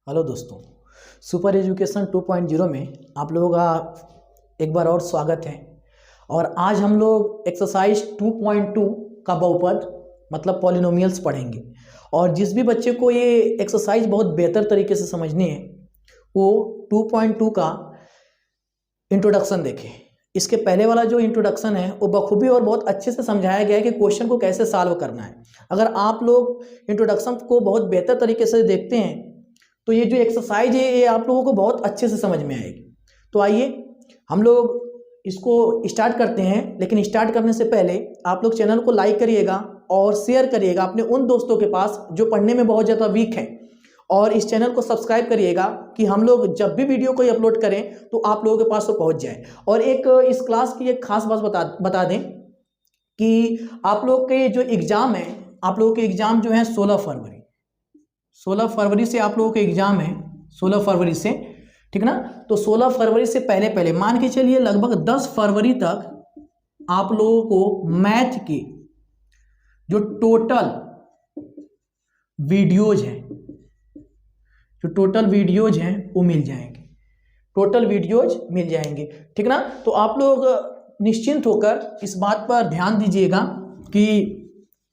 Hello दोस्तों, super education 2.0 में आप लोगों का एक बार और स्वागत है। और आज हम लोग एक्सरसाइज 2.2 का बहुपद मतलब पॉलिनोमियल्स पढ़ेंगे। और जिस भी बच्चे को ये एक्सरसाइज बहुत बेहतर तरीके से समझनी है वो 2.2 का इंट्रोडक्शन देखे। इसके पहले वाला जो इंट्रोडक्शन है वो बखूबी और बहुत अच्छे से समझाया गया है कि क्वेश्चन को कैसे सॉल्व करना है। अगर आप लोग इंट्रोडक्शन को बहुत बेहतर तरीके से देखते हैं तो ये जो एक्सरसाइज है ये आप लोगों को बहुत अच्छे से समझ में आएगी। तो आइए हम लोग इसको स्टार्ट करते हैं, लेकिन स्टार्ट करने से पहले आप लोग चैनल को लाइक करिएगा और शेयर करिएगा अपने उन दोस्तों के पास जो पढ़ने में बहुत ज़्यादा वीक हैं, और इस चैनल को सब्सक्राइब करिएगा कि हम लोग जब भी वीडियो कोई अपलोड करें तो आप लोगों के पास वो पहुंच जाए। और एक इस क्लास की एक खास बात बता दें कि आप लोग के जो एग्ज़ाम है, आप लोगों के एग्ज़ाम जो है 16 फरवरी से आप लोगों के एग्ज़ाम है, 16 फरवरी से, ठीक ना। तो 16 फरवरी से पहले मान के चलिए लगभग 10 फरवरी तक आप लोगों को मैथ की जो टोटल वीडियोज हैं वो मिल जाएंगे, ठीक ना। तो आप लोग निश्चिंत होकर इस बात पर ध्यान दीजिएगा कि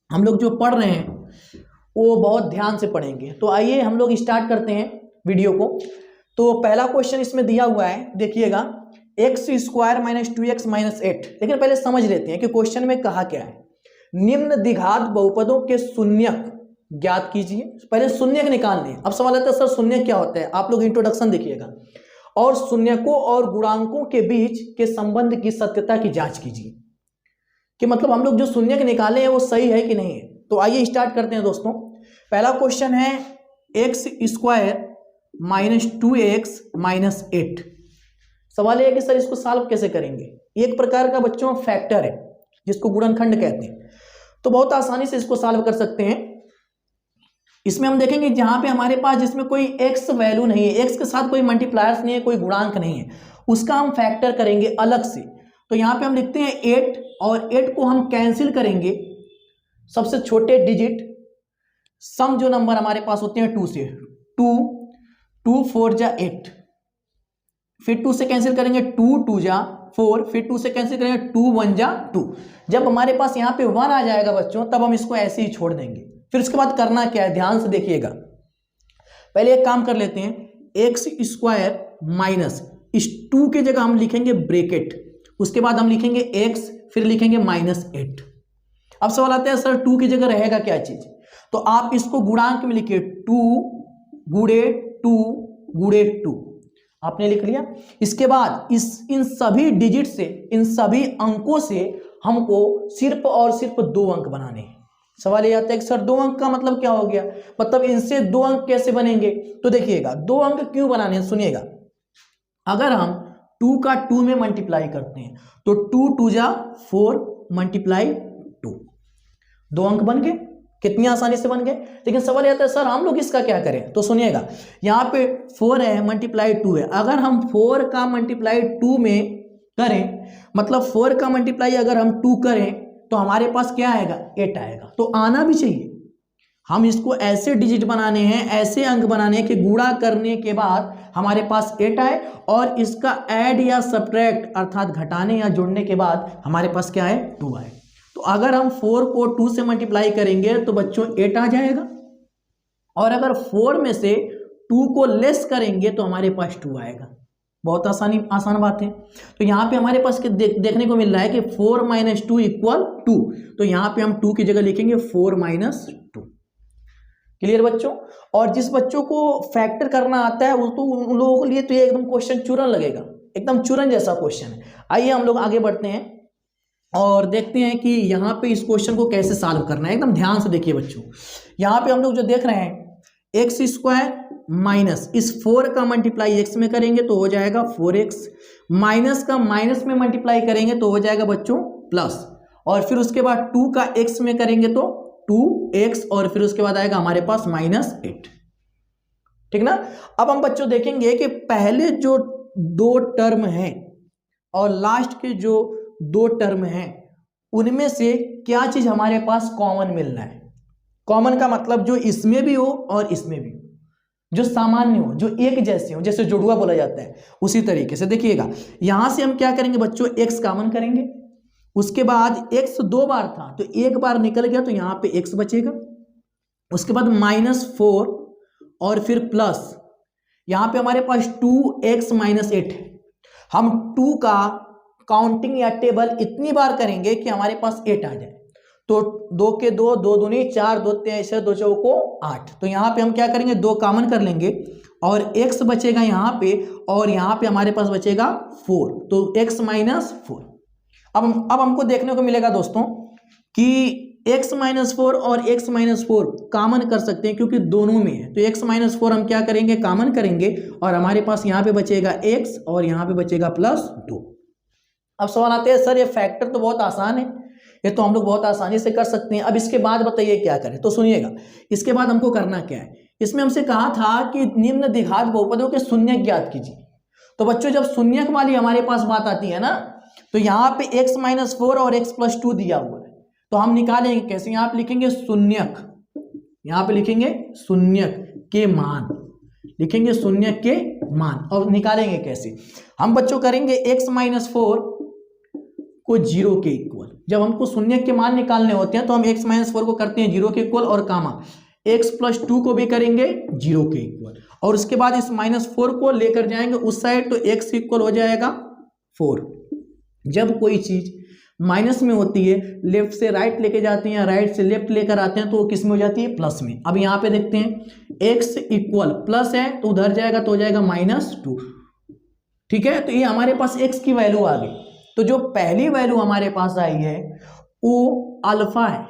हम लोग जो पढ़ रहे हैं वो बहुत ध्यान से पढ़ेंगे। तो आइए हम लोग स्टार्ट करते हैं वीडियो को। तो पहला क्वेश्चन इसमें दिया हुआ है, देखिएगा, x² - 2x - 8। लेकिन पहले समझ लेते हैं कि क्वेश्चन में कहा क्या है। निम्न द्विघात बहुपदों के शून्यक ज्ञात कीजिए। पहले शून्यक निकाल लें। अब सवाल आता है सर शून्यक क्या होता है, आप लोग इंट्रोडक्शन देखिएगा। और शून्यकों और गुणांकों के बीच के संबंध की सत्यता की जांच कीजिए कि मतलब हम लोग जो शून्यक निकाले हैं वो सही है कि नहीं है। तो आइए स्टार्ट करते हैं दोस्तों। पहला क्वेश्चन है x² - 2x - 8। सवाल यह है कि सर इसको सॉल्व कैसे करेंगे। एक प्रकार का बच्चों फैक्टर है जिसको गुणनखंड कहते हैं। तो बहुत आसानी से इसको सॉल्व कर सकते हैं। इसमें हम देखेंगे जहां पे हमारे पास जिसमें कोई x वैल्यू नहीं है, x के साथ कोई मल्टीप्लायर्स नहीं है, कोई गुणांक नहीं है, उसका हम फैक्टर करेंगे अलग से। तो यहां पे हम लिखते हैं 8 और 8 को हम कैंसिल करेंगे सबसे छोटे डिजिट, सम जो नंबर हमारे पास होते हैं 2 से। 2 4 जा 8, फिर 2 से कैंसिल करेंगे 2 2 जा 4, फिर 2 से कैंसिल करेंगे 2 1 जा 2। जब हमारे पास यहाँ पे 1 आ जाएगा बच्चों तब हम इसको ऐसे ही छोड़ देंगे। फिर उसके बाद करना क्या है, ध्यान से देखिएगा। पहले एक काम कर लेते हैं, x² माइनस इस 2 की जगह हम लिखेंगे ब्रैकेट, उसके बाद हम लिखेंगे x, फिर लिखेंगे -8। अब सवाल आता है सर 2 की जगह रहेगा क्या चीज, तो आप इसको गुणांक में लिखिए 2 गुणे 2 गुणे 2, आपने लिख लिया। इसके बाद इन सभी डिजिट से, इन सभी अंकों से हमको सिर्फ और सिर्फ 2 अंक बनाने हैं। सवाल ये आता है कि सर 2 अंक का मतलब क्या हो गया, मतलब इनसे 2 अंक कैसे बनेंगे। तो देखिएगा 2 अंक क्यों बनाने हैं, सुनिएगा। अगर हम 2 का 2 में मल्टीप्लाई करते हैं तो 2 2 जा 4 मल्टीप्लाई 2, 2 अंक बन गए। कितनी आसानी से बन गए। लेकिन सवाल आता है सर हम लोग इसका क्या करें। तो सुनिएगा, यहाँ पे 4 है मल्टीप्लाई 2 है। अगर हम 4 का मल्टीप्लाई 2 में करें, मतलब 4 का मल्टीप्लाई अगर हम 2 करें तो हमारे पास क्या आएगा, 8 आएगा। तो आना भी चाहिए। हम इसको ऐसे डिजिट बनाने हैं, ऐसे अंक बनाने हैं कि गुणा करने के बाद हमारे पास 8 आए, और इसका ऐड या सब्ट्रैक्ट अर्थात घटाने या जोड़ने के बाद हमारे पास क्या है, 2 आए। तो अगर हम 4 को 2 से मल्टीप्लाई करेंगे तो बच्चों 8 आ जाएगा, और अगर 4 में से 2 को लेस करेंगे तो हमारे पास 2 आएगा। बहुत आसान बात है। तो यहाँ पे हमारे पास देखने को मिल रहा है कि 4 - 2 = 2। तो यहाँ पे हम 2 की जगह लिखेंगे 4 - 2। क्लियर बच्चों। और जिस बच्चों को फैक्टर करना आता है वो तो उन लोगों के लिए तो ये एकदम क्वेश्चन चूरन लगेगा, एकदम चूरन जैसा क्वेश्चन है। आइए हम लोग आगे बढ़ते हैं और देखते हैं कि यहाँ पे इस क्वेश्चन को कैसे सॉल्व करना है। एकदम ध्यान से देखिए बच्चों। यहाँ पे हम लोग जो देख रहे हैं x² माइनस इस 4 का मल्टीप्लाई x में करेंगे तो हो जाएगा 4x, माइनस का माइनस में मल्टीप्लाई करेंगे तो हो जाएगा बच्चों प्लस, और फिर उसके बाद 2 का x में करेंगे तो 2x, और फिर उसके बाद आएगा हमारे पास -8, ठीक ना। अब हम बच्चों देखेंगे कि पहले जो 2 टर्म हैं और लास्ट के जो 2 टर्म हैं उनमें से क्या चीज हमारे पास कॉमन मिल रहा है। कॉमन का मतलब जो इसमें भी हो और इसमें भी। जो सामान्य हो, जो एक जैसे हो, जैसे जुड़वा बोला जाता है, उसी तरीके से देखिएगा यहां से हम क्या करेंगे बच्चों, x कॉमन करेंगे। उसके बाद x 2 बार था तो एक बार निकल गया तो यहाँ पे x बचेगा। उसके बाद -4 और फिर प्लस यहाँ पे हमारे पास 2x - 8 है। हम 2 का काउंटिंग या टेबल इतनी बार करेंगे कि हमारे पास 8 आ जाए। तो 2 के 2, 2 दूनी 4, 2 3 2 चौको 8। तो यहाँ पे हम क्या करेंगे, 2 कॉमन कर लेंगे और x बचेगा यहाँ पे, और यहाँ पे हमारे पास बचेगा 4, तो x - 4। अब हमको देखने को मिलेगा दोस्तों कि x - 4 और x - 4 कॉमन कर सकते हैं क्योंकि दोनों में है। तो x - 4 हम क्या करेंगे, कॉमन करेंगे और हमारे पास यहाँ पे बचेगा x और यहाँ पे बचेगा +2। अब सवाल आते हैं सर ये फैक्टर तो बहुत आसान है, ये तो हम लोग बहुत आसानी से कर सकते हैं। अब इसके बाद बताइए क्या करें, तो सुनिएगा इसके बाद हमको करना क्या है। इसमें हमसे कहा था कि निम्न द्विघात बहुपदों के शून्यक ज्ञात कीजिए। तो बच्चों जब शून्यक वाली हमारे पास बात आती है ना, तो यहाँ पे x - 4 और x + 2 दिया हुआ है, तो हम निकालेंगे कैसे, यहाँ पे लिखेंगे शून्यक, यहाँ पे लिखेंगे शून्यक के मान, लिखेंगे शून्यक के मान। और निकालेंगे कैसे, हम बच्चों करेंगे x - 4 को 0 के इक्वल। जब हमको शून्यक के मान निकालने होते हैं तो हम x - 4 को करते हैं 0 के इक्वल, और कामा x + 2 को भी करेंगे 0 के इक्वल, और उसके बाद इस -4 को लेकर जाएंगे उस साइड, तो x इक्वल हो जाएगा 4। जब कोई चीज माइनस में होती है, लेफ्ट से राइट लेके जाते हैं या राइट से लेफ्ट लेकर आते हैं, तो वो किस में हो जाती है, प्लस में। अब यहाँ पे देखते हैं x इक्वल प्लस है तो उधर जाएगा तो हो जाएगा -2, ठीक है। तो ये हमारे पास x की वैल्यू आ गई। तो जो पहली वैल्यू हमारे पास आई है वो अल्फा है,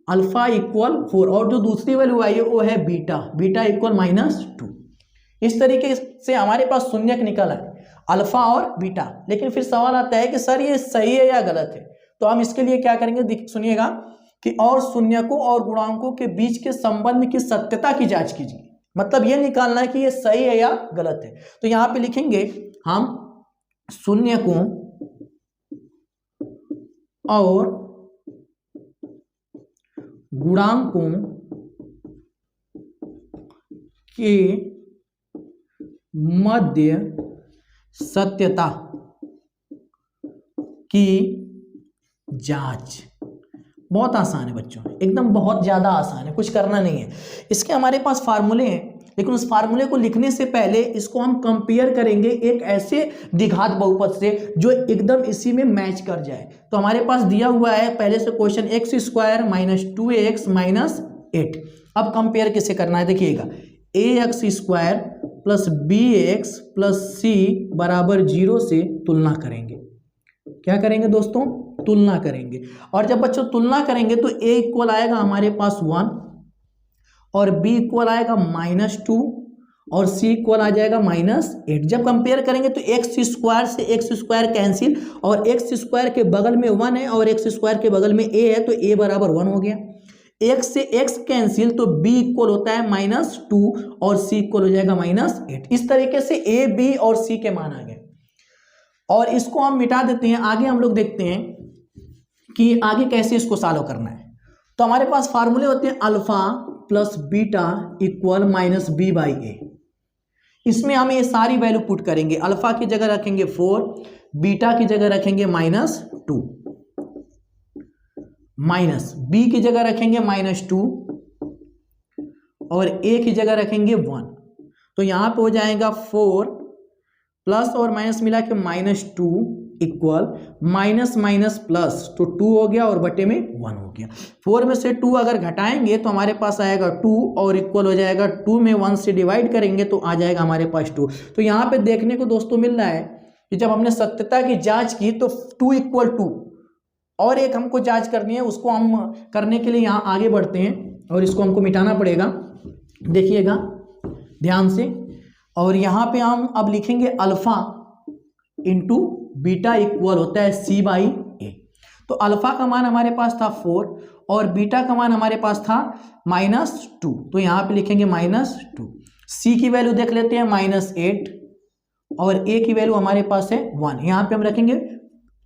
अल्फा इक्वल 4, और जो दूसरी वैल्यू आई है वो है बीटा, बीटा इक्वल -2। इस तरीके से हमारे पास शून्यक निकला है, अल्फा और बीटा। लेकिन फिर सवाल आता है कि सर ये सही है या गलत है, तो हम इसके लिए क्या करेंगे, सुनिएगा कि और शून्यकों और गुणांकों के बीच के संबंध की सत्यता की जांच कीजिए। मतलब ये निकालना है कि ये सही है या गलत है। तो यहाँ पे लिखेंगे हम शून्यकों और गुणांकों के मध्य सत्यता की जांच। बहुत आसान है बच्चों, एकदम बहुत ज्यादा आसान है, कुछ करना नहीं है। इसके हमारे पास फार्मूले हैं, लेकिन उस फार्मूले को लिखने से पहले इसको हम कंपेयर करेंगे एक ऐसे द्विघात बहुपद से जो एकदम इसी में मैच कर जाए। तो हमारे पास दिया हुआ है पहले से क्वेश्चन x² - 2x - 8। अब कंपेयर किसे करना है, देखिएगा ax² + bx + c = 0 से तुलना करेंगे। क्या करेंगे दोस्तों, तुलना करेंगे। और जब बच्चों तुलना करेंगे तो a इक्वल आएगा हमारे पास 1 और b इक्वल आएगा -2 और c इक्वल आ जाएगा -8। जब कंपेयर करेंगे तो x² से x² कैंसिल, और x² के बगल में 1 है और x² के बगल में a है, तो a = 1 हो गया। x से x कैंसिल, तो b इक्वल होता है -2 और c इक्वल हो जाएगा -8। इस तरीके से a, b और c के मान आ गए, और इसको हम मिटा देते हैं। आगे हम लोग देखते हैं कि आगे कैसे इसको सॉल्व करना है। तो हमारे पास फार्मूले होते हैं अल्फा + बीटा इक्वल -b/a। इसमें हम ये सारी वैल्यू पुट करेंगे। अल्फा की जगह रखेंगे 4, बीटा की जगह रखेंगे -2, माइनस b की जगह रखेंगे -2 और a की जगह रखेंगे 1। तो यहां पे हो जाएगा 4 प्लस और माइनस मिला के -2 इक्वल माइनस प्लस, तो 2 हो गया और बटे में 1 हो गया। 4 में से 2 अगर घटाएंगे तो हमारे पास आएगा 2 और इक्वल हो जाएगा 2 में 1 से डिवाइड करेंगे तो आ जाएगा हमारे पास 2। तो यहाँ पे देखने को दोस्तों मिल रहा है कि जब हमने सत्यता की जांच की तो 2 = 2, और एक हमको जांच करनी है, उसको हम करने के लिए यहाँ आगे बढ़ते हैं और इसको हमको मिटाना पड़ेगा। देखिएगा ध्यान से, और यहाँ पे हम अब लिखेंगे अल्फा इंटू बीटा इक्वल होता है c/a। तो अल्फा का मान हमारे पास था 4 और बीटा का मान हमारे पास था -2, तो यहाँ पे लिखेंगे -2। c की वैल्यू देख लेते हैं -8 और a की वैल्यू हमारे पास है 1। यहाँ पे हम रखेंगे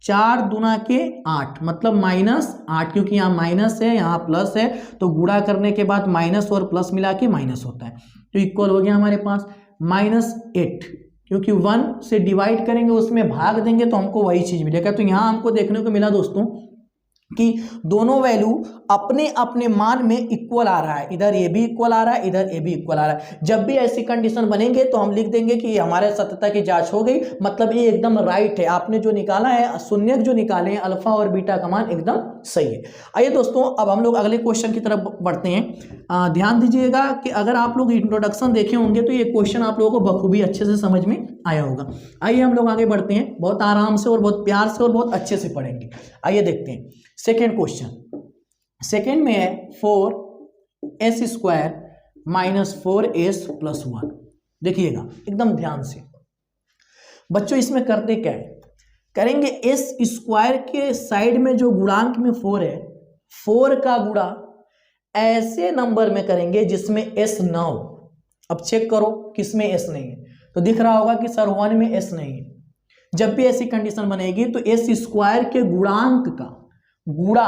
4 दूना के 8 मतलब -8, क्योंकि यहाँ माइनस है यहाँ प्लस है, तो गुणा करने के बाद माइनस और प्लस मिला के माइनस होता है। तो इक्वल हो गया हमारे पास -8, क्योंकि 1 से डिवाइड करेंगे उसमें भाग देंगे तो हमको वही चीज मिलेगा। तो यहाँ हमको देखने को मिला दोस्तों कि दोनों वैल्यू अपने अपने मान में इक्वल आ रहा है, इधर ये भी इक्वल आ रहा है, इधर ये भी इक्वल आ रहा है। जब भी ऐसी कंडीशन बनेंगे तो हम लिख देंगे कि हमारे सत्यता की जांच हो गई, मतलब ये एकदम राइट है, आपने जो निकाला है शून्यक जो निकाले हैं अल्फा और बीटा का मान एकदम सही है। आइए दोस्तों अब हम लोग अगले क्वेश्चन की तरफ बढ़ते हैं। ध्यान दीजिएगा कि अगर आप लोग इंट्रोडक्शन देखे होंगे तो ये क्वेश्चन आप लोगों को बखूबी अच्छे से समझ में आया होगा। आइए हम लोग आगे बढ़ते हैं, बहुत आराम से और बहुत प्यार से और बहुत अच्छे से पढ़ेंगे। आइए देखते हैं सेकेंड क्वेश्चन। सेकेंड में है 4s² -4s + 1। देखिएगा एकदम ध्यान से बच्चों, इसमें करते क्या है, करेंगे s² के साइड में जो गुणांक में 4 है, 4 का गुणा ऐसे नंबर में करेंगे जिसमें s ना हो। अब चेक करो किसमें s नहीं है, तो दिख रहा होगा कि सर 1 में s नहीं है। जब भी ऐसी कंडीशन बनेगी तो s² के गुणांक का गुणा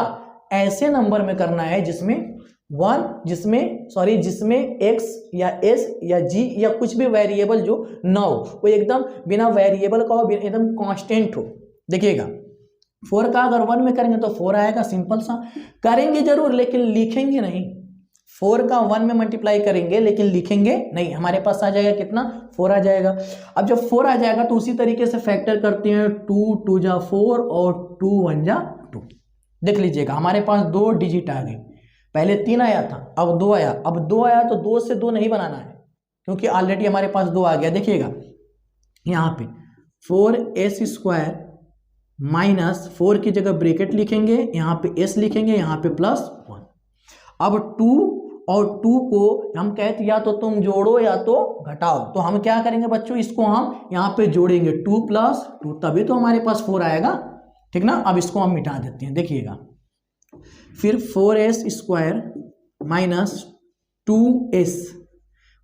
ऐसे नंबर में करना है जिसमें जिसमें x या s या g या कुछ भी वेरिएबल जो ना हो, वो एकदम बिना वेरिएबल का हो, एकदम कांस्टेंट हो। देखिएगा 4 का अगर 1 में करेंगे तो 4 आएगा, सिंपल सा। करेंगे जरूर लेकिन लिखेंगे नहीं। 4 का 1 में मल्टीप्लाई करेंगे लेकिन लिखेंगे नहीं, हमारे पास आ जाएगा कितना, 4 आ जाएगा। अब जब 4 आ जाएगा तो उसी तरीके से फैक्टर करते हैं, 2 2 जा 4 और 2 1 जा 2। देख लीजिएगा हमारे पास 2 डिजिट आ गई, पहले 3 आया था अब 2 आया, अब 2 आया तो 2 से 2 नहीं बनाना है क्योंकि ऑलरेडी हमारे पास 2 आ गया। देखिएगा यहाँ पे 4s² -4 की जगह ब्रैकेट लिखेंगे, यहाँ पे s लिखेंगे, यहाँ पे +1। अब 2 और 2 को हम कहते या तो तुम जोड़ो या तो घटाओ, तो हम क्या करेंगे बच्चों, इसको हम यहाँ पे जोड़ेंगे 2 + 2, तभी तो हमारे पास 4 आएगा, ठीक ना। अब इसको हम मिटा देते हैं। देखिएगा फिर 4s² -2s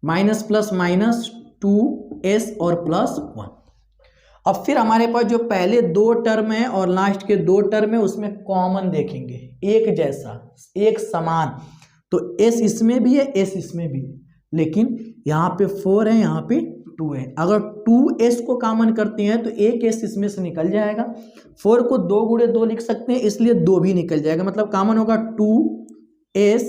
minus plus minus 2s और +1। अब फिर हमारे पास जो पहले 2 टर्म है और लास्ट के 2 टर्म है उसमें कॉमन देखेंगे, एक जैसा एक समान, तो s इसमें भी है s इसमें भी है, लेकिन यहाँ पे 4 है यहाँ पे 2 है। अगर 2s को कॉमन करते हैं तो एक s इसमें से निकल जाएगा। 4 को 2 गुणे 2 लिख सकते हैं, इसलिए 2 भी निकल जाएगा, मतलब कॉमन होगा 2s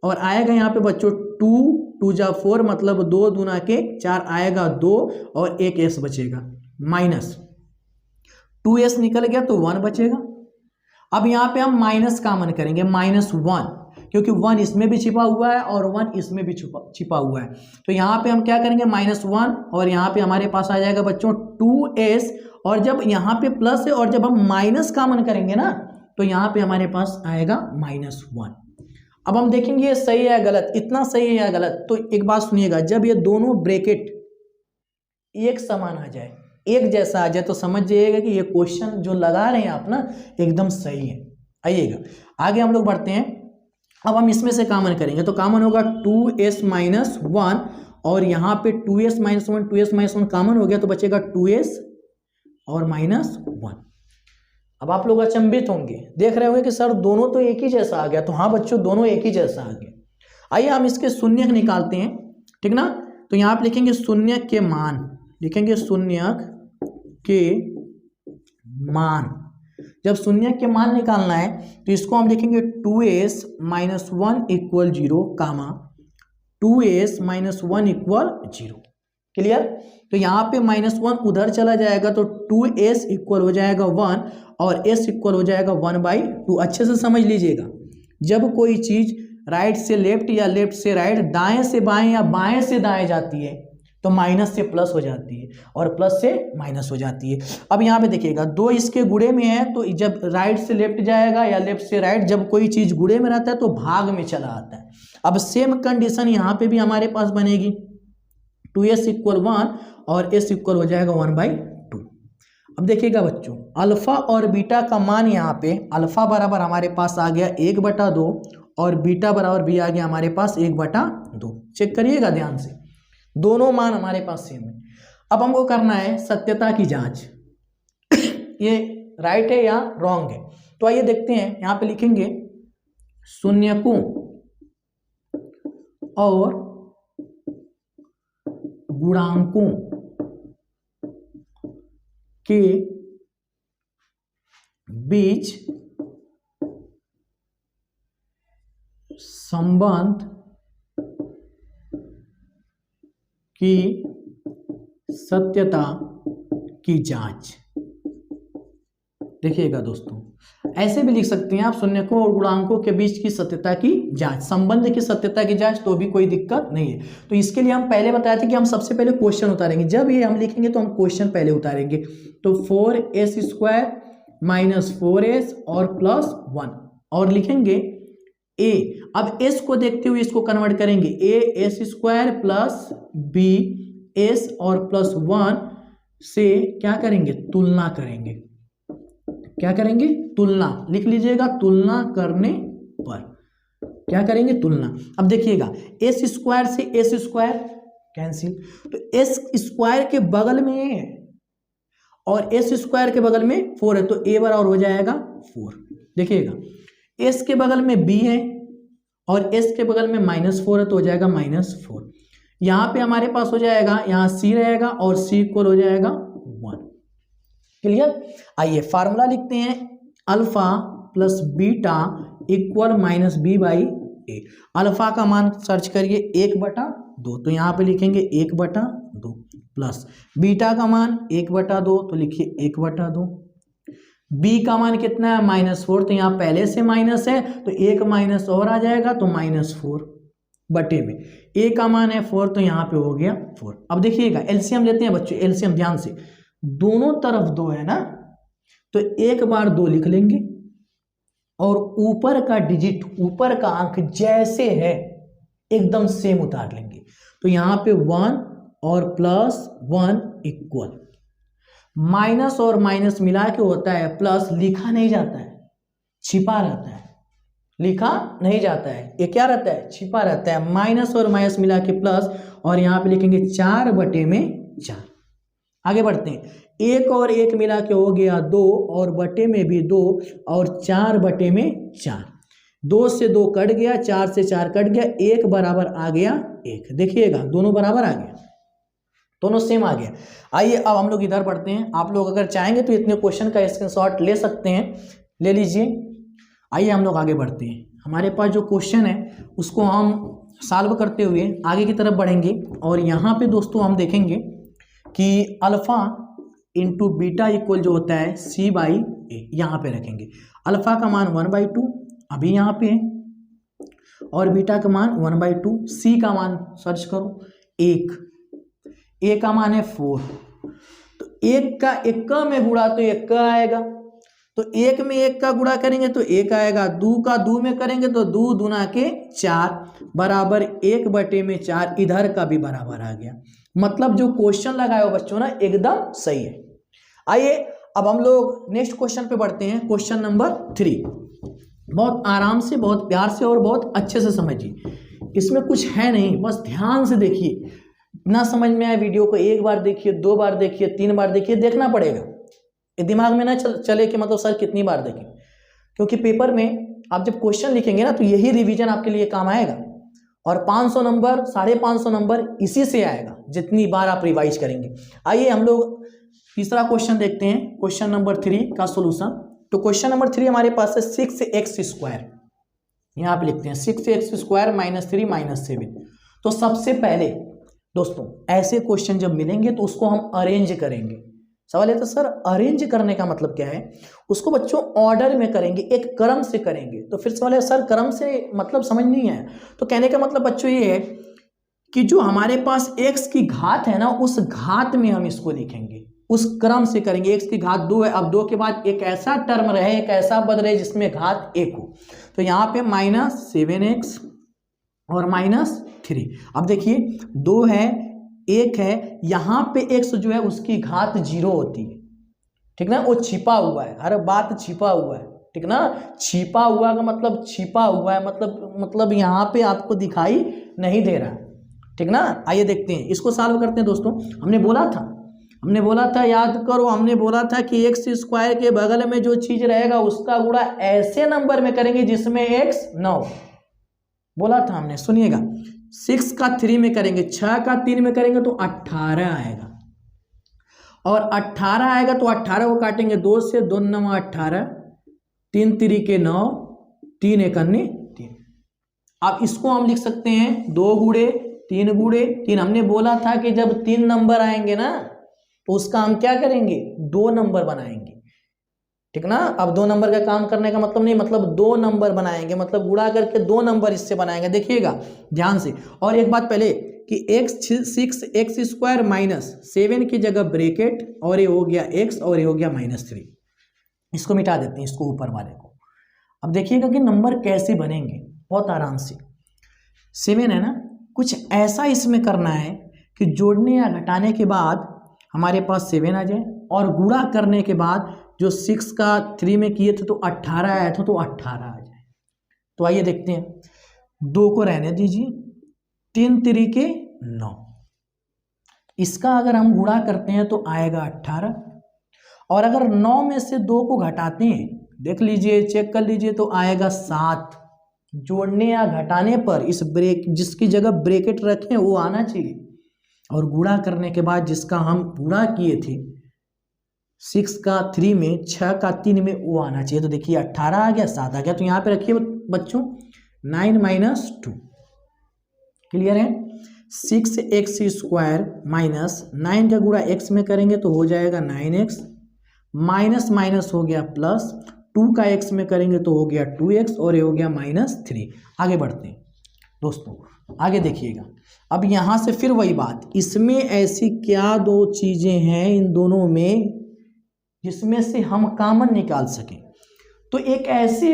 और आएगा यहाँ पे बच्चों 2 2 जा 4, मतलब 2 दूना के 4 आएगा 2 और एक s बचेगा, माइनस 2s निकल गया तो 1 बचेगा। अब यहाँ पे हम माइनस कॉमन करेंगे, -1, क्योंकि 1 इसमें भी छिपा हुआ है और 1 इसमें भी छिपा हुआ है, तो यहाँ पे हम क्या करेंगे -1 और यहाँ पे हमारे पास आ जाएगा बच्चों 2s, और जब यहाँ पे प्लस है और जब हम माइनस कॉमन करेंगे ना तो यहाँ पे हमारे पास आएगा -1। अब हम देखेंगे ये सही है या गलत, इतना सही है या गलत। तो एक बात सुनिएगा, जब ये दोनों ब्रैकेट एक समान आ जाए, एक जैसा आ जाए, तो समझ जाइएगा कि ये क्वेश्चन जो लगा रहे हैं आप ना एकदम सही है। आइएगा आगे हम लोग बढ़ते हैं। अब हम इसमें से कॉमन करेंगे तो कॉमन होगा 2s - 1 और यहाँ पे 2s - 1 2s - 1 कॉमन हो गया तो बचेगा 2s और -1। अब आप लोग अचंभित होंगे, देख रहे होंगे कि सर दोनों तो एक ही जैसा आ गया, तो हाँ बच्चों दोनों एक ही जैसा आ गया। आइए हम इसके शून्यक निकालते हैं, ठीक ना। तो यहाँ पे लिखेंगे शून्यक के मान, लिखेंगे शून्यक के मान। जब शून्यक के मान निकालना है तो इसको हम लिखेंगे 2s - 1 = 0, 2s - 1 = 0। क्लियर। तो यहाँ पे -1 उधर चला जाएगा तो 2s इक्वल हो जाएगा 1 और s इक्वल हो जाएगा 1/2। अच्छे से समझ लीजिएगा, जब कोई चीज राइट से लेफ्ट या लेफ्ट से राइट, दाएं से बाएं या बाएं से दाएं जाती है तो माइनस से प्लस हो जाती है और प्लस से माइनस हो जाती है। अब यहाँ पे देखिएगा 2 इसके गुणे में है, तो जब राइट से लेफ्ट जाएगा या लेफ्ट से राइट, जब कोई चीज गुणे में रहता है तो भाग में चला आता है। अब सेम कंडीशन यहाँ पे भी हमारे पास बनेगी, 2s = 1 और s इक्वल हो जाएगा 1/2। अब देखिएगा बच्चों, अल्फा और बीटा का मान यहाँ पे अल्फा बराबर हमारे पास आ गया 1/2 और बीटा बराबर भी आ गया हमारे पास 1/2। चेक करिएगा ध्यान से, दोनों मान हमारे पास सेम है। अब हमको करना है सत्यता की जांच, ये राइट है या रॉन्ग है। तो आइए देखते हैं, यहाँ पे लिखेंगे शून्यकों और गुणांकों के बीच संबंध की सत्यता की जांच। देखिएगा दोस्तों, ऐसे भी लिख सकते हैं आप, शून्यकों और गुणांकों के बीच की सत्यता की जांच, संबंध की सत्यता की जांच, तो भी कोई दिक्कत नहीं है। तो इसके लिए हम पहले बताए थे कि हम सबसे पहले क्वेश्चन उतारेंगे, जब ये हम लिखेंगे तो हम क्वेश्चन पहले उतारेंगे। तो 4s स्क्वायर माइनस 4s और प्लस 1 और लिखेंगे a। अब s को देखते हुए इसको कन्वर्ट करेंगे, a s square plus b s और प्लस 1 से क्या करेंगे, तुलना करेंगे। क्या करेंगे, तुलना, लिख लीजिएगा, तुलना करने पर क्या करेंगे, तुलना। अब देखिएगा एस स्क्वायर से एस स्क्वायर कैंसिल, तो एस स्क्वायर के बगल में ए है और एस स्क्वायर के बगल में 4 है, तो ए बराबर हो जाएगा 4। देखिएगा एस के बगल में बी है और एस के बगल में -4 है, तो हो जाएगा -4। यहाँ पे हमारे पास हो जाएगा, यहाँ सी रहेगा और सी इक्वल हो जाएगा 1। क्लियर। आइए फार्मूला लिखते हैं, alpha plus beta equal -b/a। Alpha का मान सर्च करिए 1/2, तो यहाँ पे लिखेंगे 1/2 प्लस बीटा का मान 1/2, तो लिखिए 1/2। बी का मान कितना है, -4, तो यहाँ पहले से माइनस है तो एक माइनस और आ जाएगा, तो -4 बटे में ए का मान है 4, तो यहाँ पे हो गया 4। अब देखिएगा एलसीएम लेते हैं बच्चों, एलसीएम ध्यान से, दोनों तरफ 2 है ना, तो एक बार 2 लिख लेंगे और ऊपर का डिजिट, ऊपर का अंक जैसे है एकदम सेम उतार लेंगे। तो यहाँ पे 1 और +1 इक्वल, माइनस और माइनस मिला के होता है प्लस, लिखा नहीं जाता है, छिपा रहता है, लिखा नहीं जाता है, ये क्या रहता है, छिपा रहता है। माइनस और माइनस मिला के प्लस, और यहाँ पे लिखेंगे 4/4। आगे बढ़ते हैं, 1 और 1 मिला के हो गया 2 और बटे में भी 2 और 4/4। 2 से 2 कट गया, 4 से 4 कट गया, 1 बराबर आ गया 1। देखिएगा दोनों बराबर आ गया, दोनों सेम आ गया। आइए अब हम लोग इधर पढ़ते हैं, आप लोग अगर चाहेंगे तो इतने क्वेश्चन का स्क्रीनशॉट ले सकते हैं, ले लीजिए। आइए हम लोग आगे बढ़ते हैं, हमारे पास जो क्वेश्चन है उसको हम सॉल्व करते हुए आगे की तरफ बढ़ेंगे। और यहाँ पे दोस्तों हम देखेंगे कि अल्फा इंटू बीटा इक्वल जो होता है c/a, यहाँ पे रखेंगे। अल्फा का मान 1/2 अभी यहाँ पे है और बीटा का मान 1/2। c का मान सर्च करो 1, a का मान है 4, तो 1 का 1 में गुणा तो 1 आएगा, तो 1 में 1 का गुणा करेंगे तो 1 आएगा, 2 का 2 में करेंगे तो 2 दूना के 4 बराबर 1/4, इधर का भी बराबर आ गया। मतलब जो क्वेश्चन लगाए हो बच्चों ना एकदम सही है। आइए अब हम लोग नेक्स्ट क्वेश्चन पे बढ़ते हैं, क्वेश्चन नंबर 3। बहुत आराम से, बहुत प्यार से और बहुत अच्छे से समझिए, इसमें कुछ है नहीं, बस ध्यान से देखिए। ना समझ में आए वीडियो को एक बार देखिए, 2 बार देखिए, 3 बार देखिए, देखना पड़ेगा, दिमाग में ना चले कि मतलब सर कितनी बार देखें, क्योंकि पेपर में आप जब क्वेश्चन लिखेंगे ना तो यही रिवीजन आपके लिए काम आएगा और 500 नंबर 550 नंबर इसी से आएगा जितनी बार आप रिवाइज करेंगे। आइए हम लोग तीसरा क्वेश्चन देखते हैं, क्वेश्चन नंबर 3 का सोल्यूशन। तो क्वेश्चन नंबर 3 हमारे पास है 6x², यहाँ पे लिखते हैं 6x² -3 -7। तो सबसे पहले दोस्तों ऐसे क्वेश्चन जब मिलेंगे तो उसको हम अरेंज करेंगे। सवाल है तो सर अरेंज करने का मतलब क्या है, उसको बच्चों ऑर्डर में करेंगे, एक क्रम से करेंगे। तो फिर सवाल है सर क्रम से मतलब समझ नहीं है, तो कहने का मतलब बच्चों ये है कि जो हमारे पास x की घात है ना, उस घात में हम इसको लिखेंगे, उस क्रम से करेंगे। x की घात 2 है, अब 2 के बाद एक ऐसा टर्म रहे, एक ऐसा पद रहे जिसमें घात 1 हो। तो यहाँ पे -7x और -3। अब देखिए 2 है, 1 है, यहाँ पे x जो है उसकी घात 0 होती है, ठीक ना, वो छिपा हुआ है, हर बात छिपा हुआ है, ठीक ना। छिपा हुआ का मतलब छिपा हुआ है, मतलब यहाँ पे आपको दिखाई नहीं दे रहा, ठीक ना। आइए देखते हैं, इसको सॉल्व करते हैं दोस्तों। हमने बोला था याद करो, हमने बोला था कि x² के बगल में जो चीज रहेगा उसका गुणा ऐसे नंबर में करेंगे जिसमें x ना हो, बोला था हमने। सुनिएगा 6 का 3 में करेंगे, 6 का 3 में करेंगे तो 18 आएगा, और 18 आएगा तो 18 को काटेंगे 2 से, 2 9 18, 3 3 के 9, 3 1 3। अब इसको हम लिख सकते हैं 2 गुणे 3 गुणे 3। हमने बोला था कि जब 3 नंबर आएंगे ना तो उसका हम क्या करेंगे, 2 नंबर बनाएंगे, ठीक ना। अब 2 नंबर का काम करने का मतलब नहीं, मतलब 2 नंबर बनाएंगे, मतलब गुणा करके 2 नंबर इससे बनाएंगे। देखिएगा ध्यान से। और एक बात पहले कि x6x² माइनस 7 की जगह ब्रेकेट, और ये हो गया x और ये हो गया -3। इसको मिटा देते हैं, इसको ऊपर वाले को। अब देखिएगा कि नंबर कैसे बनेंगे, बहुत आराम से। 7 है ना, कुछ ऐसा इसमें करना है कि जोड़ने या घटाने के बाद हमारे पास 7 आ जाए, और गुणा करने के बाद जो 6 का 3 में किए थे तो 18 आया था, तो 18 आ जाए। तो आइए देखते हैं, 2 को रहने दीजिए, 3 3 के 9, इसका अगर हम गुणा करते हैं तो आएगा 18, और अगर 9 में से 2 को घटाते हैं, देख लीजिए, चेक कर लीजिए, तो आएगा 7। जोड़ने या घटाने पर इस जिसकी जगह ब्रेकेट रखें वो आना चाहिए, और गुणा करने के बाद जिसका हम गुणा किए थे 6 का 3 में, 6 का 3 में, वो आना चाहिए। तो देखिए 18 आ गया, 7 आ गया। तो यहाँ पे रखिए बच्चों 9 - 2, क्लियर है। 6x² माइनस 9 का गुणा x में करेंगे तो हो जाएगा 9x, माइनस माइनस हो गया प्लस, 2 का x में करेंगे तो हो गया 2x, और ये हो गया -3। आगे बढ़ते हैं दोस्तों, आगे देखिएगा। अब यहाँ से फिर वही बात, इसमें ऐसी क्या 2 चीज़ें हैं इन दोनों में जिसमें से हम कॉमन निकाल सकें। तो एक ऐसे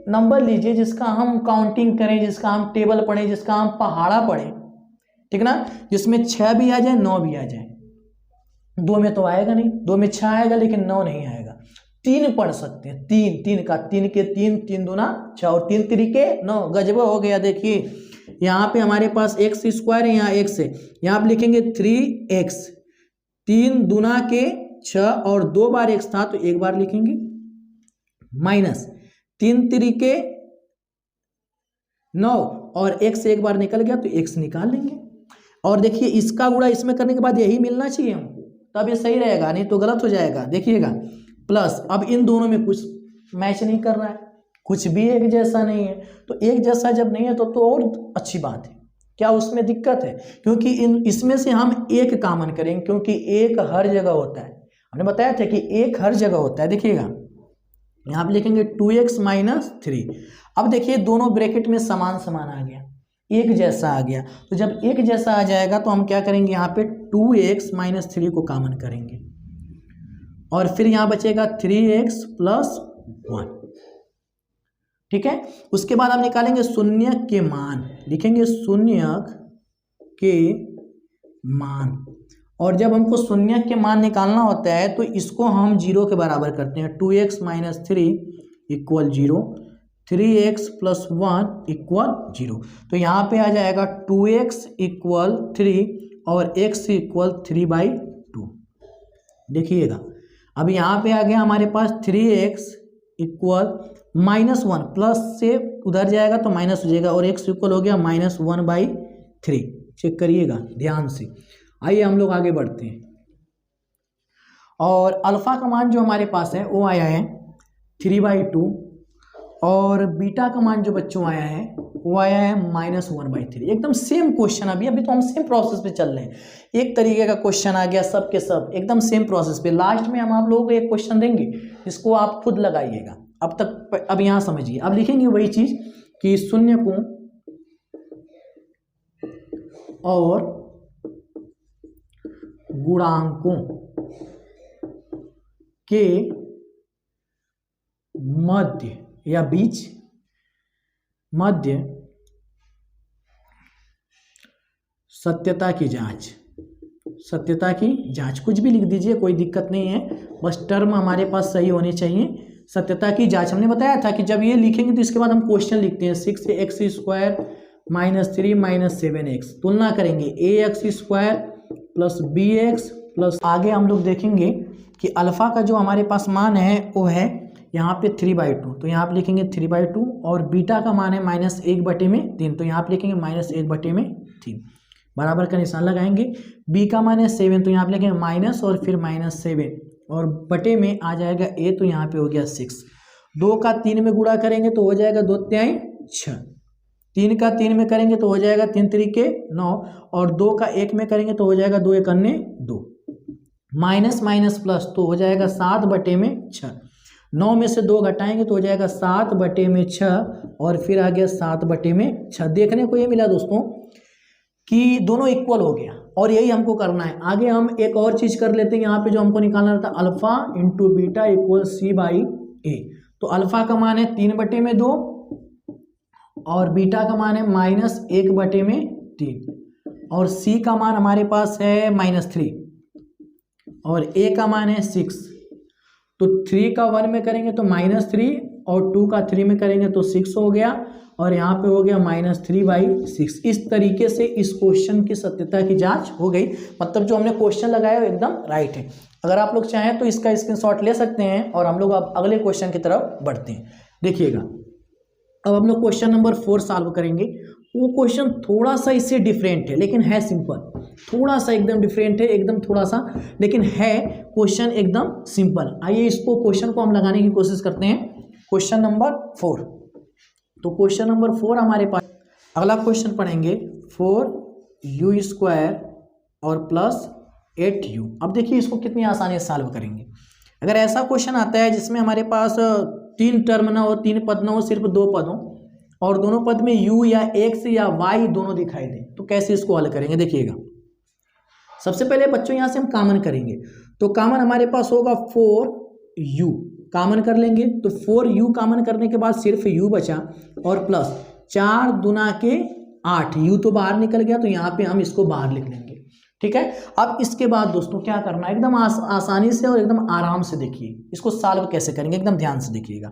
नंबर लीजिए जिसका हम काउंटिंग करें, जिसका हम टेबल पढ़ें, जिसका हम पहाड़ा पढ़ें, ठीक ना, जिसमें 6 भी आ जाए 9 भी आ जाए। 2 में तो आएगा नहीं, 2 में 6 आएगा लेकिन 9 नहीं आएगा। 3 पढ़ सकते हैं, 3 का 3 के 3, 3 दूना 6, और 3 3 के 9, गजब हो गया। देखिए यहाँ पे हमारे पास x² है, यहाँ x है, यहाँ पे लिखेंगे 3x, 3 दूना के 6, और 2 बार x था तो 1 बार लिखेंगे, माइनस 3 3 के 9, और x 1 बार निकल गया तो x निकाल लेंगे। और देखिए इसका गुणा इसमें करने के बाद यही मिलना चाहिए हमको, तब ये सही रहेगा, नहीं तो गलत हो जाएगा। देखिएगा प्लस, अब इन दोनों में कुछ मैच नहीं कर रहा है, कुछ भी एक जैसा नहीं है। तो एक जैसा जब नहीं है तो और अच्छी बात है, क्या उसमें दिक्कत है? क्योंकि इसमें से हम एक कॉमन करेंगे, क्योंकि एक हर जगह होता है। हमने बताया था कि एक हर जगह होता है। देखिएगा यहाँ पे लिखेंगे 2x - 3। अब देखिए दोनों ब्रैकेट में समान समान आ गया, एक जैसा आ गया। तो जब एक जैसा आ जाएगा तो हम क्या करेंगे, यहाँ पे 2x - 3 को कॉमन करेंगे, और फिर यहाँ बचेगा 3x + 1, ठीक है। उसके बाद हम निकालेंगे शून्य के मान, लिखेंगे शून्य के मान। और जब हमको शून्य के मान निकालना होता है तो इसको हम 0 के बराबर करते हैं। 2x - 3 = 0, 3x + 1 = 0। तो यहाँ पे आ जाएगा 2x = 3 और x = 3/2। देखिएगा अब यहाँ पे आ गया हमारे पास 3x = -1, प्लस से उधर जाएगा तो माइनस हो जाएगा, और x इक्वल हो गया -1/3। चेक करिएगा ध्यान से। आइए हम लोग आगे बढ़ते हैं। और अल्फा का मान जो हमारे पास है वो आया है 3/2, और बीटा का मान जो बच्चों आया है वो आया है -1/3। एकदम सेम क्वेश्चन, अभी तो हम सेम प्रोसेस पे चल रहे हैं। एक तरीके का क्वेश्चन आ गया, सब के सब एकदम सेम प्रोसेस पे। लास्ट में हम आप लोगों को एक क्वेश्चन देंगे, इसको आप खुद लगाइएगा। अब तक अब यहाँ समझिए, अब लिखेंगे वही चीज कि शून्य को और गुणांकों के मध्य या बीच सत्यता की जांच, सत्यता की जांच कुछ भी लिख दीजिए, कोई दिक्कत नहीं है, बस टर्म हमारे पास सही होने चाहिए। सत्यता की जांच हमने बताया था कि जब ये लिखेंगे तो इसके बाद हम क्वेश्चन लिखते हैं 6x² - 3 - 7x, तुलना करेंगे ax² + bx प्लस, आगे हम लोग देखेंगे कि अल्फा का जो हमारे पास मान है वो है यहाँ पे 3/2, तो यहाँ पे लिखेंगे 3/2, और बीटा का मान है -1/3, तो यहाँ पे लिखेंगे -1/3। 3 बराबर का निशान लगाएंगे। बी का मान है 7 तो यहाँ पे लिखेंगे माइनस और फिर -7 और बटे में आ जाएगा ए तो यहाँ पे हो गया 6। 2 का 3 में गुणा करेंगे तो हो जाएगा 2 तिहाई 6। 3 का 3 में करेंगे तो हो जाएगा 3 तरीके 9 और 2 का 1 में करेंगे तो हो जाएगा 2 एक अन्य 2 माइनस माइनस प्लस तो हो जाएगा 7 बटे में 6। 9 में से 2 घटाएंगे तो हो जाएगा 7 बटे में 6 और फिर आ गया 7 बटे में 6। देखने को ये मिला दोस्तों कि दोनों इक्वल हो गया और यही हमको करना है। आगे हम एक और चीज कर लेते हैं। यहाँ पे जो हमको निकालना था alpha into beta equal c by a. तो अल्फा का मान है 3 बटे में 2 और बीटा का मान है -1 बटे में 3 और सी का मान हमारे पास है -3 और ए का मान है 6। तो 3 का 1 में करेंगे तो -3 और 2 का 3 में करेंगे तो 6 हो गया और यहाँ पे हो गया -3/6। इस तरीके से इस क्वेश्चन की सत्यता की जांच हो गई। मतलब जो हमने क्वेश्चन लगाया वो एकदम राइट है। अगर आप लोग चाहें तो इसका स्क्रीनशॉट ले सकते हैं और हम लोग अब अगले क्वेश्चन की तरफ बढ़ते हैं। देखिएगा अब हम लोग क्वेश्चन नंबर 4 सॉल्व करेंगे। वो क्वेश्चन थोड़ा सा इससे डिफरेंट है लेकिन है सिंपल। थोड़ा सा एकदम डिफरेंट है, एकदम थोड़ा सा, लेकिन है क्वेश्चन एकदम सिंपल। आइए इसको क्वेश्चन को हम लगाने की कोशिश करते हैं। Question number 4। तो क्वेश्चन नंबर 4 हमारे पास अगला क्वेश्चन पढ़ेंगे 4u² और प्लस 8u। अब देखिए इसको कितनी आसानी से सॉल्व करेंगे। अगर ऐसा क्वेश्चन आता है जिसमें हमारे पास 3 टर्म ना हो, 3 पद ना हो, सिर्फ 2 पद हो और दोनों पद में u या x या y दोनों दिखाई दे तो कैसे इसको हल करेंगे। देखिएगा सबसे पहले बच्चों यहाँ से हम कॉमन करेंगे। तो कॉमन हमारे पास होगा 4u, कॉमन कर लेंगे तो 4u कॉमन करने के बाद सिर्फ u बचा और प्लस 4 दूना के 8, u तो बाहर निकल गया तो यहाँ पे हम इसको बाहर लिख लेंगे। ठीक है। अब इसके बाद दोस्तों क्या करना है, एकदम आसानी से और एकदम आराम से देखिए इसको सॉल्व कैसे करेंगे, एकदम ध्यान से देखिएगा।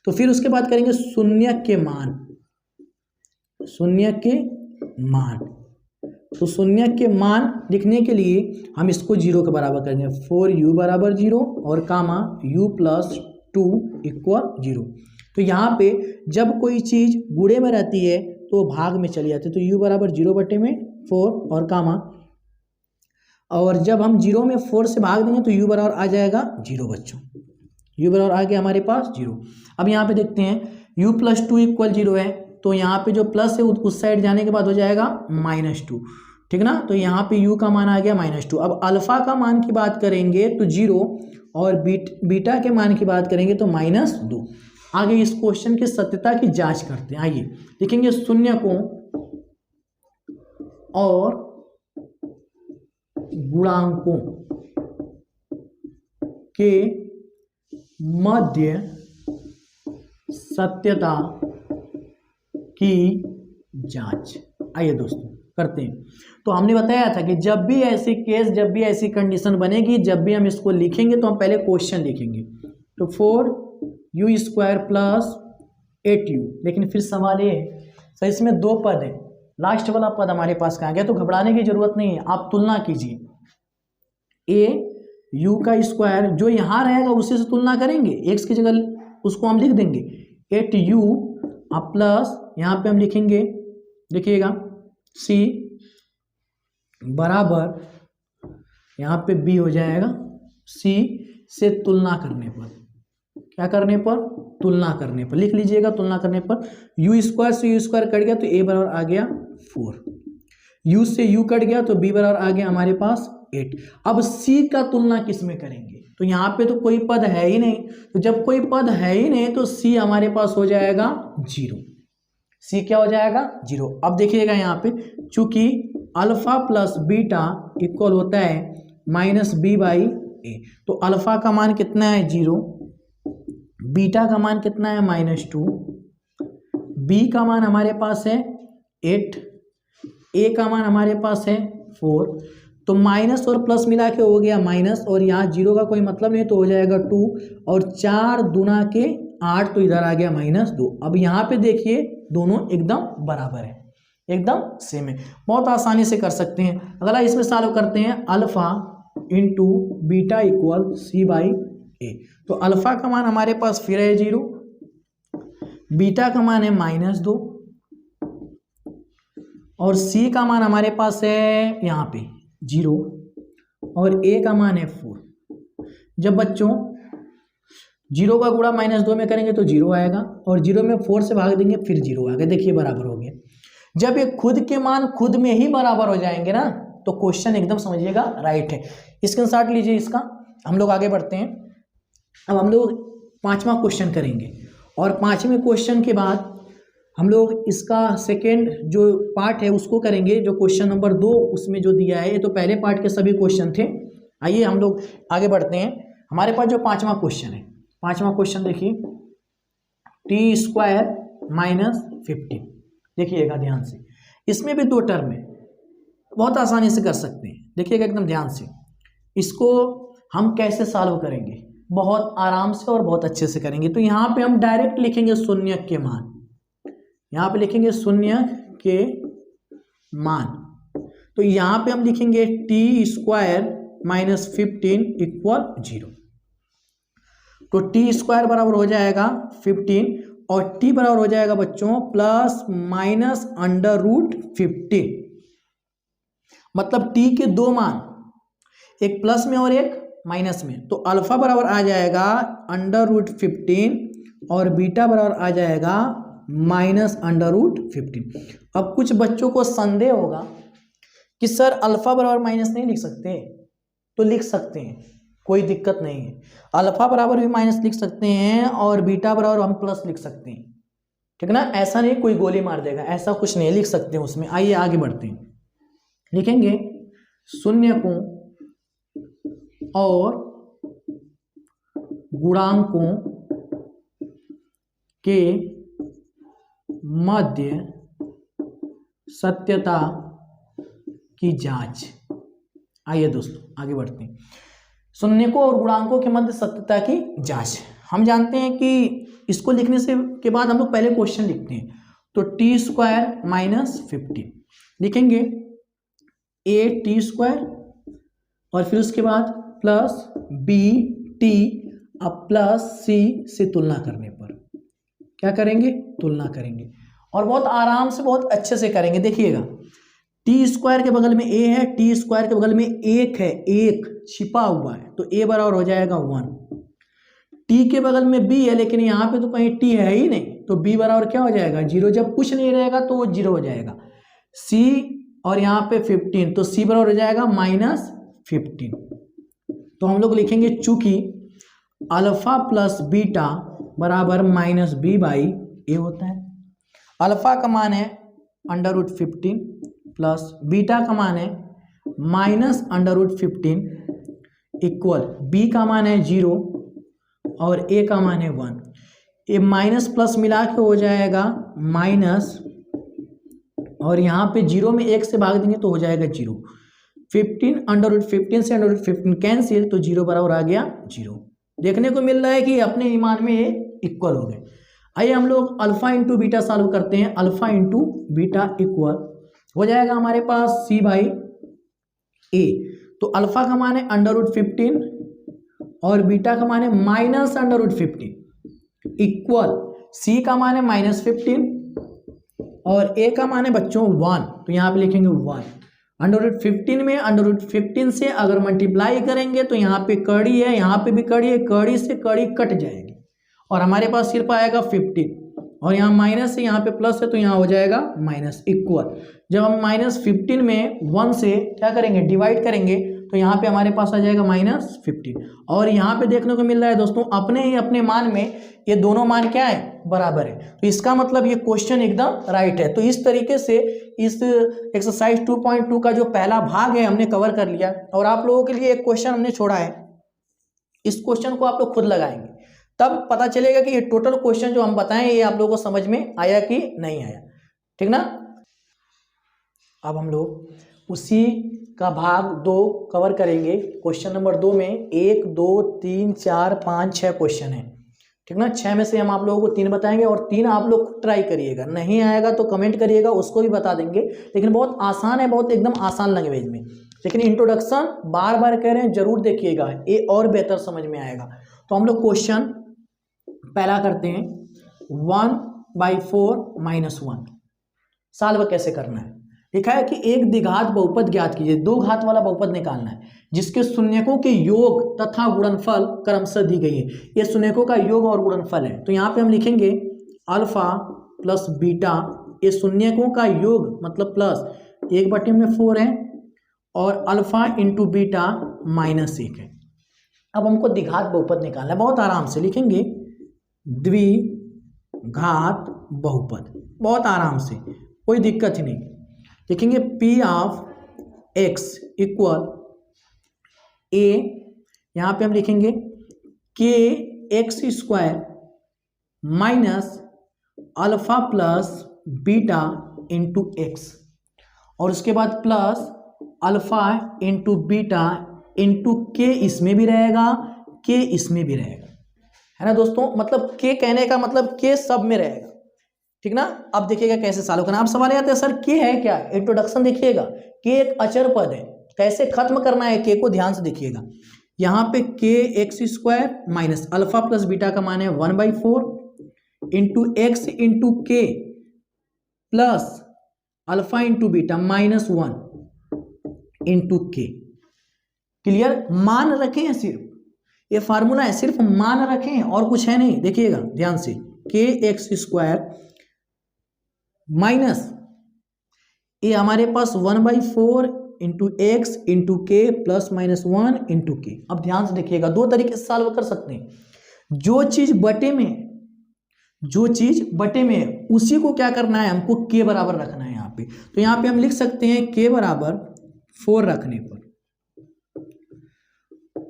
तो फिर उसके बाद करेंगे शून्य के मान। शून्य के मान, तो शून्य के मान लिखने के लिए हम इसको 0 के बराबर करेंगे। 4u बराबर 0 और कामा u + 2 = 0। तो यहाँ पे जब कोई चीज़ गुणे में रहती है तो भाग में चली जाती है। तो u बराबर 0 बटे में 4 और कामा, और जब हम 0 में 4 से भाग देंगे तो u बराबर आ जाएगा 0 बच्चों। u बराबर आ गया हमारे पास 0। अब यहाँ पे देखते हैं u + 2 = 0 है तो यहाँ पे जो प्लस है उस साइड जाने के बाद हो जाएगा -2। ठीक ना। तो यहाँ पे u का मान आ गया -2। अब अल्फा का मान की बात करेंगे तो 0 और बीटा के मान की बात करेंगे तो -2। आगे इस क्वेश्चन की सत्यता की जांच करते हैं। आइए देखेंगे शून्य को और गुणांकों के मध्य सत्यता की जांच। आइए दोस्तों करते हैं। तो हमने बताया था कि जब भी ऐसी केस, जब भी ऐसी कंडीशन बनेगी, जब भी हम इसको लिखेंगे तो हम पहले क्वेश्चन लिखेंगे। तो 4u² प्लस 8u, लेकिन फिर सवाल ये है सर इसमें 2 पद है, लास्ट वाला पद हमारे पास कहाँ गया। तो घबराने की जरूरत नहीं है, आप तुलना कीजिए। au² जो यहाँ रहेगा उसी से तुलना करेंगे, x की जगह उसको हम लिख देंगे 8u प्लस यहाँ पे हम लिखेंगे, देखिएगा c बराबर यहाँ पे b हो जाएगा। c से तुलना करने पर, क्या करने पर, तुलना करने पर लिख लीजिएगा। तुलना करने पर u² से u² कट गया तो a बराबर आ गया 4, u से u कट गया तो b बराबर आ गया हमारे पास 8। अब c का तुलना किस में करेंगे, तो यहाँ पे तो कोई पद है ही नहीं। तो जब कोई पद है ही नहीं तो c हमारे पास हो जाएगा 0। c क्या हो जाएगा 0। अब देखिएगा यहाँ पे चूंकि अल्फा प्लस बीटा इक्वल होता है -b/a, तो अल्फा का मान कितना है 0, बीटा का मान कितना है -2, b का मान हमारे पास है 8, a का मान हमारे पास है 4। तो माइनस और प्लस मिला के हो गया माइनस, और यहाँ 0 का कोई मतलब नहीं तो हो जाएगा 2, और 4 दूना के 8 तो इधर आ गया -2। अब यहाँ पे देखिए दोनों एकदम बराबर है, एकदम सेम है। बहुत आसानी से कर सकते हैं। अगला इसमें सॉल्व करते हैं alpha into beta equal c/a। तो अल्फा का मान हमारे पास फिर है 0, बीटा का मान है -2 और सी का मान हमारे पास है यहाँ पे 0 और ए का मान है 4। जब बच्चों 0 का गुणा -2 में करेंगे तो 0 आएगा और 0 में 4 से भाग देंगे फिर 0 आ गया। देखिए बराबर हो गया। जब ये खुद के मान खुद में ही बराबर हो जाएंगे ना तो क्वेश्चन एकदम समझिएगा राइट है। स्क्रीनशॉट लीजिए इसका। हम लोग आगे बढ़ते हैं। अब हम लोग 5वां क्वेश्चन करेंगे और 5वें क्वेश्चन के बाद हम लोग इसका सेकेंड जो पार्ट है उसको करेंगे, जो क्वेश्चन नंबर 2 उसमें जो दिया है। ये तो पहले पार्ट के सभी क्वेश्चन थे। आइए हम लोग आगे बढ़ते हैं। हमारे पास जो 5वां क्वेश्चन है, 5वां क्वेश्चन देखिए, t² - 15। देखिएगा ध्यान से, इसमें भी 2 टर्म है, बहुत आसानी से कर सकते हैं। देखिएगा एकदम ध्यान से। इसको हम कैसे सॉल्व करेंगे, बहुत आराम से और बहुत अच्छे से करेंगे। तो यहाँ पे हम डायरेक्ट लिखेंगे शून्य के मान, यहाँ पे लिखेंगे शून्य के मान। तो यहाँ पे हम लिखेंगे t² - 15 = 0। तो t² बराबर हो जाएगा 15 और t बराबर हो जाएगा बच्चों ±√15। मतलब t के 2 मान, एक प्लस में और एक माइनस में। तो अल्फा बराबर आ जाएगा √15 और बीटा बराबर आ जाएगा -√15। अब कुछ बच्चों को संदेह होगा कि सर अल्फा बराबर माइनस नहीं लिख सकते, तो लिख सकते हैं, कोई दिक्कत नहीं है। अल्फा बराबर भी माइनस लिख सकते हैं और बीटा बराबर हम प्लस लिख सकते हैं, ठीक है ना। ऐसा नहीं कोई गोली मार देगा, ऐसा कुछ नहीं, लिख सकते हैं उसमें। आइए आगे बढ़ते हैं। लिखेंगे शून्यकों और गुणांकों के मध्य सत्यता की जांच। आइए दोस्तों आगे बढ़ते हैं। शून्यकों और गुणांकों के मध्य सत्यता की जांच। हम जानते हैं कि इसको लिखने से के बाद हम लोग पहले क्वेश्चन लिखते हैं। तो t² - 15 लिखेंगे a² और फिर उसके बाद प्लस bt अब प्लस c से तुलना करने पर क्या करेंगे, तुलना करेंगे और बहुत आराम से बहुत अच्छे से करेंगे। देखिएगा t² के बगल में a है, t² के बगल में 1 है, 1 छिपा हुआ है, तो a बराबर हो जाएगा 1। t के बगल में b है लेकिन यहाँ पे तो कहीं t है ही नहीं, तो b बराबर क्या हो जाएगा 0। जब कुछ नहीं रहेगा तो वो 0 हो जाएगा। c और यहाँ पे 15, तो c बराबर हो जाएगा -15। तो हम लोग लिखेंगे चूंकि अल्फा प्लस बीटा बराबर -b/a होता है। अल्फा का मान है √15 प्लस बीटा का मान है -√15 इक्वल b का मान है 0 और a का मान है 1। ये माइनस प्लस मिला के हो जाएगा माइनस, और यहाँ पे 0 में 1 से भाग देंगे तो हो जाएगा 0। 15 √15 से √15 कैंसिल, तो 0 बराबर आ गया 0। देखने को मिल रहा है कि अपने ईमान में ये इक्वल हो गए। आइए हम लोग अल्फा इंटू बीटा सॉल्व करते हैं। अल्फा इंटू बीटा इक्वल हो जाएगा हमारे पास c/a। तो अल्फा का मान है √15 और बीटा का मान है -√15 इक्वल c का मान है -15 और a का मान है बच्चों 1। तो यहाँ पे लिखेंगे 1। √15 में √15 से अगर मल्टीप्लाई करेंगे तो यहाँ पे कड़ी है, यहाँ पे भी कड़ी है, कड़ी से कड़ी कट जाएगी और हमारे पास सिर्फ आएगा 15 और यहाँ माइनस है, यहाँ पे प्लस है, तो यहाँ हो जाएगा माइनस इक्वल। जब हम -15 में 1 से क्या करेंगे डिवाइड करेंगे तो यहाँ पे हमारे पास आ जाएगा -15 और यहाँ पे देखने को मिल रहा है दोस्तों अपने ही अपने मान में ये दोनों मान क्या है बराबर है। तो इसका मतलब ये क्वेश्चन एकदम राइट है। तो इस तरीके से इस एक्सरसाइज 2.2 का जो पहला भाग है हमने कवर कर लिया और आप लोगों के लिए एक क्वेश्चन हमने छोड़ा है। इस क्वेश्चन को आप लोग खुद लगाएंगे तब पता चलेगा कि ये टोटल क्वेश्चन जो हम बताएं ये आप लोगों को समझ में आया कि नहीं आया, ठीक ना। अब हम लोग उसी का भाग 2 कवर करेंगे। क्वेश्चन नंबर 2 में 1 2 3 4 5 6 क्वेश्चन है, ठीक ना। 6 में से हम आप लोगों को 3 बताएंगे और 3 आप लोग खुद ट्राई करिएगा, नहीं आएगा तो कमेंट करिएगा, उसको भी बता देंगे। लेकिन बहुत आसान है, बहुत एकदम आसान लैंग्वेज में। लेकिन इंट्रोडक्शन बार बार कह रहे हैं जरूर देखिएगा, ये और बेहतर समझ में आएगा। तो हम लोग क्वेश्चन पहला करते हैं 1/4 - 1 सॉल्व कैसे करना है। लिखा है कि एक द्विघात बहुपद ज्ञात कीजिए, दो घात वाला बहुपद निकालना है जिसके शून्यकों के योग तथा गुणनफल क्रमशः दी गई है। ये शून्यकों का योग और गुणनफल है, तो यहाँ पे हम लिखेंगे अल्फा प्लस बीटा, ये शून्यकों का योग मतलब प्लस 1/4 है और अल्फा इंटू बीटा -1 है। अब हमको द्विघात बहुपद निकालना है, बहुत आराम से लिखेंगे द्विघात बहुपद, बहुत आराम से, कोई दिक्कत ही नहीं। लिखेंगे P of x equal a, यहाँ पे हम लिखेंगे k x square minus alpha plus beta into x, और उसके बाद plus alpha into beta into के, इसमें भी रहेगा के इसमें भी रहेगा, है ना दोस्तों। मतलब के कहने का मतलब के सब में रहेगा, ठीक ना। अब देखिएगा कैसे सॉल्व करना। अब सवाल आते हैं सर के है क्या, इंट्रोडक्शन देखिएगा, के एक अचर पद है, कैसे खत्म करना है के को, ध्यान से देखिएगा। यहाँ पे के x square minus alpha plus beta का मान है 1/4 इंटू एक्स इंटू के plus alpha into beta -1 into के। क्लियर, मान रखे हैं, सिर्फ ये फार्मूला है, सिर्फ मान रखे हैं और कुछ है नहीं। देखिएगा ध्यान से, के एक्स स्क्वायर माइनस ये हमारे पास 1/4 इंटू एक्स इंटू के प्लस -1 इंटू के। अब ध्यान से देखिएगा, दो तरीके से सॉल्व कर सकते हैं। जो चीज बटे में है उसी को क्या करना है, हमको के बराबर रखना है यहाँ पे। तो यहाँ पे हम लिख सकते हैं के बराबर 4 रखने पर,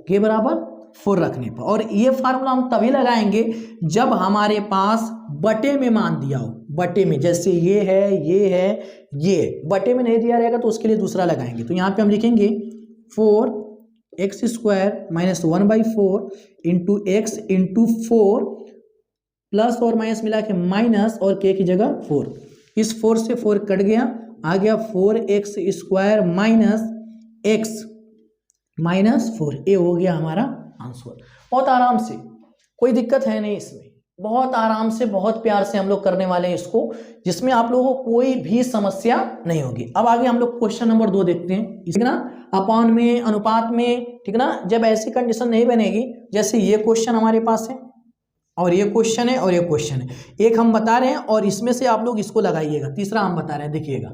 के बराबर 4 रखने पर। और ये फार्मूला हम तभी लगाएंगे जब हमारे पास बटे में मान दिया हो, बटे में, जैसे ये है, ये बटे में नहीं दिया रहेगा तो उसके लिए दूसरा लगाएंगे। तो यहाँ पे हम लिखेंगे 4x square minus 1/4 into x into 4 plus और माइनस मिला के माइनस और के की जगह 4, इस 4 से 4 कट गया, आ गया 4x स्क्वायर माइनस x -4, ये हो गया हमारा आंसर। बहुत आराम से, कोई दिक्कत है नहीं इसमें, बहुत आराम से, बहुत प्यार से हम लोग करने वाले हैं इसको, जिसमें आप लोगों को कोई भी समस्या नहीं होगी। अब आगे हम लोग क्वेश्चन नंबर 2 देखते हैं, ठीक ना, अपॉन में, अनुपात में, ठीक ना। जब ऐसी कंडीशन नहीं बनेगी, जैसे ये क्वेश्चन हमारे पास है और ये क्वेश्चन है और ये क्वेश्चन है, एक हम बता रहे हैं और इसमें से आप लोग इसको लगाइएगा, तीसरा हम बता रहे हैं, देखिएगा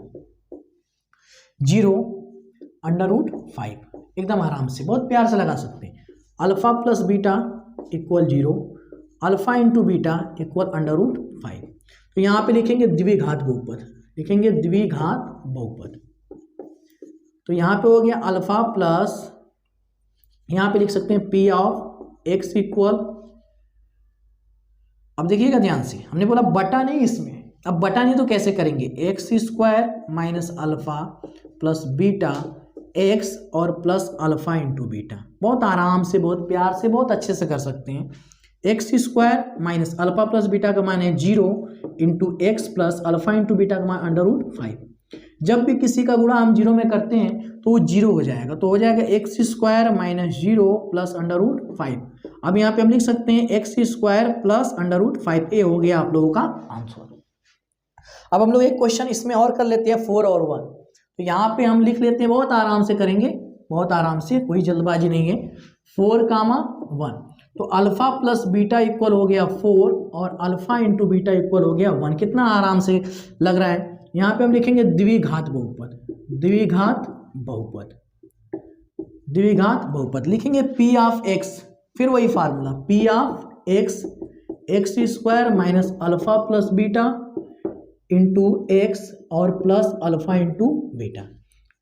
0√5, एकदम आराम से, बहुत प्यार से लगा सकते हैं। Alpha plus beta equal 0, alpha into beta equal √5। तो यहाँ पे लिखेंगे द्विघात बहुपद, लिखेंगे द्विघात बहुपद। तो यहाँ पे हो गया अल्फा प्लस, यहाँ पे लिख सकते हैं P ऑफ x इक्वल, अब देखिएगा ध्यान से, हमने बोला बटा नहीं इसमें, अब बटा नहीं तो कैसे करेंगे, x square minus alpha plus beta x और प्लस अल्फा इंटू बीटा। बहुत आराम से, बहुत प्यार से, बहुत अच्छे से कर सकते हैं। X square minus alpha plus beta का मान है 0 into x plus alpha into beta का मान √5। जब भी किसी का गुणा हम 0 में करते हैं तो वो 0 हो जाएगा, तो हो जाएगा एक्स स्क्वायर माइनस 0 प्लस √5। अब यहाँ पे हम लिख सकते हैं एक्स स्क्वायर प्लस √5, ये हो गया आप लोगों का आंसर। अब हम लोग एक क्वेश्चन इसमें और कर लेते हैं, 4 और 1। तो यहाँ पे हम लिख लेते हैं, बहुत आराम से करेंगे, बहुत आराम से, कोई जल्दबाजी नहीं है। 4, 1, तो अल्फा प्लस बीटा इक्वल हो गया 4 और अल्फा इंटू बीटा इक्वल हो गया 1। कितना आराम से लग रहा है। यहाँ पे हम लिखेंगे द्विघात बहुपद, द्विघात बहुपद, द्विघात बहुपद। लिखेंगे P ऑफ x, फिर वही formula, P of x square minus alpha plus beta into x और प्लस अल्फा इंटू बीटा।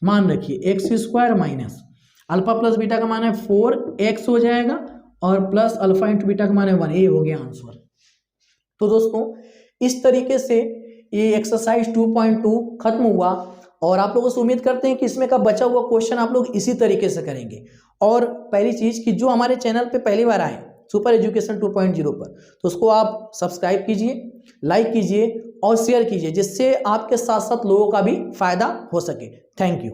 मान रखिए x square minus alpha plus beta का मान है 4x हो जाएगा और प्लस अल्फा इंटू बीटा का मान है 1, ये हो गया आंसर। तो दोस्तों इस तरीके से ये एक्सरसाइज 2.2 खत्म हुआ और आप लोगों से उम्मीद करते हैं कि इसमें का बचा हुआ क्वेश्चन आप लोग इसी तरीके से करेंगे। और पहली चीज कि जो हमारे चैनल पे पहली बार आए सुपर एजुकेशन 2.0 पर, तो उसको आप सब्सक्राइब कीजिए, लाइक कीजिए और शेयर कीजिए, जिससे आपके साथ साथ लोगों का भी फायदा हो सके। Thank you.